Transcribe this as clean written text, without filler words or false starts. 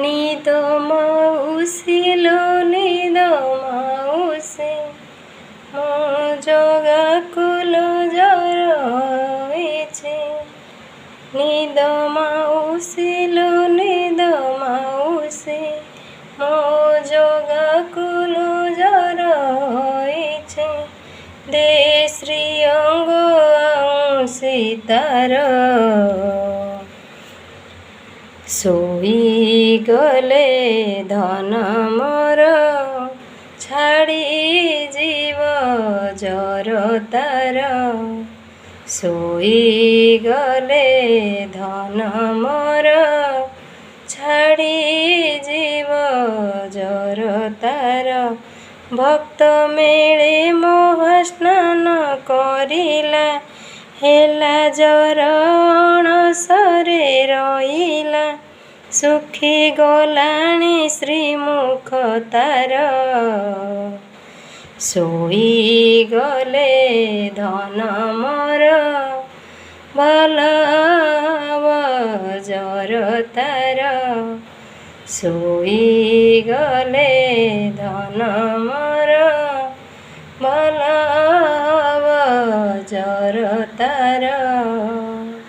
ନିଦ ମାଉସିଲୋ ନିଦ ମାଉସୀ ମୋ ଜଗାକୁଲ ଜର ହୋଇଛି। ନିଦ ମାଉସିଲୋ ନିଦ ମାଉସୀ ମୋ ଜଗାକୁଲ ଜର ହୋଇଛି। ଦେ ଶ୍ରୀଅଙ୍ଗ ସୀତାର ଶୋଇଗଲେ ଧନ ମୋର ଛାଡ଼ି ଯିବ ଜର ତାର। ଶୋଇଗଲେ ଧନ ମୋର ଛାଡ଼ି ଯିବ ଜର ତାର। ଭକ୍ତ ମେଳେ ମହାସ୍ନାନ କରିଲା ହେଲା ଜର ଅଣସରେ ରହିଲା। ଶୁଖିଗଲାଣି ଶ୍ରୀମୁଖ ତାର। ଶୋଇଗଲେ ଧନ ମୋର ଭଲ ହବ ଜର ତାର। ଶୋଇଗଲେ ଧନ ମୋର